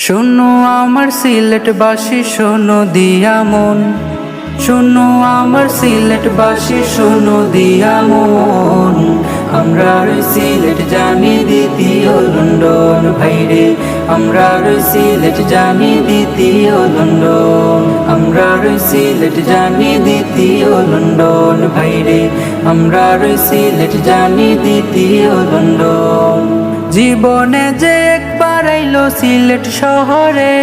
শোনো আমার সিলেটবাসী, শোনো দিয়া মন। শোনো আমার সিলেটবাসী, শোনো দিয়া মন। আমরা সিলেট জানি দ্বিতীয় লন্ডন ভাইরে, আমরা সিলেট জানি দ্বিতীয় লন্ডন। আমরা সিলেট জানি দ্বিতীয় লন্ডন ভাইরে, আমরা সিলেট জানি দ্বিতীয় লন্ডন। জীবনে যে একবার আইলো সিলেট শহরে,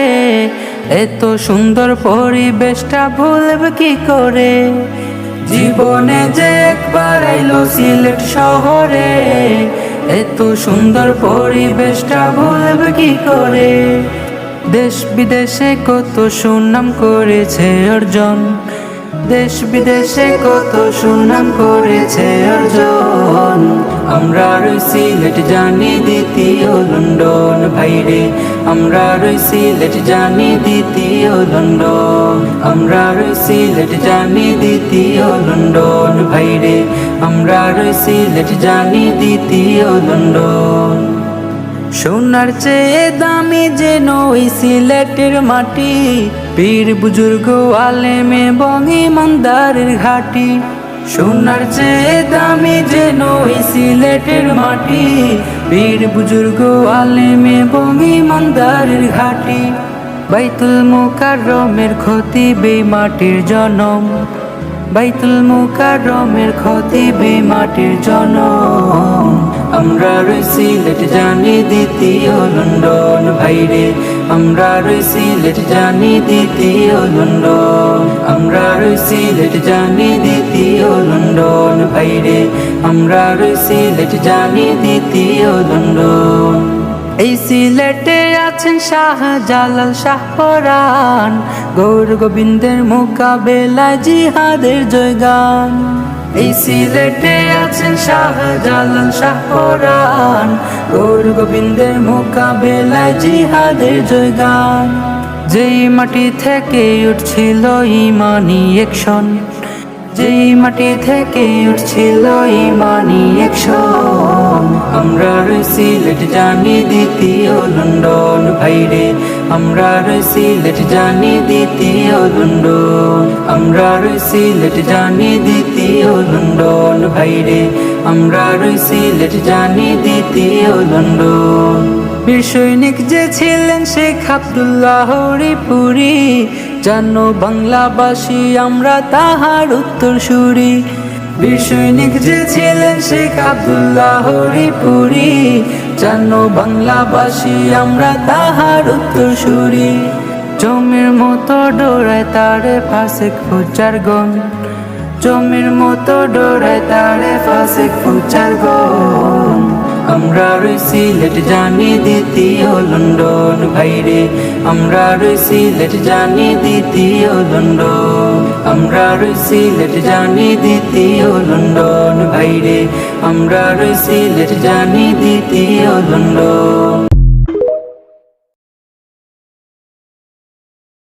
এত সুন্দর পরিবেশটা ভুলবে কি করে। জীবনে যে একবার আইলো সিলেট শহরে, এত সুন্দর পরিবেশটা ভুলবে কি করে। দেশ বিদেশে কত সুনাম করেছে অর্জন, দেশ বিদেশে কত সুনাম করেছে অর্জন। আমরা সিলেট জানি দ্বিতীয় লন্ডন ভাইরে, আমরা সিলেট জানি দ্বিতীয় লন্ডন। আমরা সিলেট জানি দ্বিতীয় লন্ডন ভাইরে, আমরা সিলেট জানি দ্বিতীয় লন্ডন। সোনার চেয়ে দামি যেন ওই সিলেটের মাটি, পীর বুজুর্গ আলেমে বং ইমানদারের ঘাটি। সোনার চেয়ে দামি যেন ওই সিলেটের মাটি, পীর বুজুর্গ আলেমে বং ইমানদারের ঘাটি। বাইতুল মুকাররমের খতিবে মাটির জনম, বাইতুল মুকাররমের খতিবে মাটির জনম। আমরা সিলেট জানি দ্বিতীয় লন্ডন ভাইরে, আমরা সিলেট জানি দ্বিতীয় লন্ডন। আমরা সিলেট জানি দ্বিতীয় লন্ডন ভাইরে, আমরা সিলেট জানি দ্বিতীয় লন্ডন। এই সিলেটে আছেন শাহজালাল শাহপরাণ, গৌর গোবিন্দের মোকাবেলায় জিহাদের জয়গান। এই সিলেটে আছেন শাহজালাল শাহপরাণ, গৌর গোবিন্দের মোকাবেলায় জিহাদের জয়গান। যেই মাটি থেকে উঠছিল ইমানি অ্যাকশন, যেই মাটি থেকে উঠছিল ইমানি অ্যাকশন। আমরা সিলেট জানি দ্বিতীয় লন্ডন ভাইরে, আমরা সিলেট জানি দ্বিতীয় লন্ডন। আমরা সিলেট জানি দ্বিতীয় লন্ডন ভাইরে, আমরা সিলেট জানি দ্বিতীয় লন্ডন। বীর সৈনিক যে ছিলেন শেখ আব্দুল্লাহ হরিপুরি, জানো বাংলাবাসী আমরা তাহার উত্তরসূরি। বীর সৈনিক যে ছিলেন শেখ আব্দুল্লাহ হরিপুরি, জানো বাংলাবাসী আমরা তাহার উত্তরসূরি। জমির মতো ডোরায় তারে ফাসেক ফুচার গন, জমির মতো ডোরায় তারে ফাসেক ফুচার গন। আমরা সিলেট জানি দ্বিতীয় লন্ডন ভাইরে, আমরা সিলেট জানি দ্বিতীয় লন্ডন। আমরা সিলেট জানি দ্বিতীয় লন্ডন ভাইরে, আমরা সিলেট জানি দ্বিতীয় লন্ডন।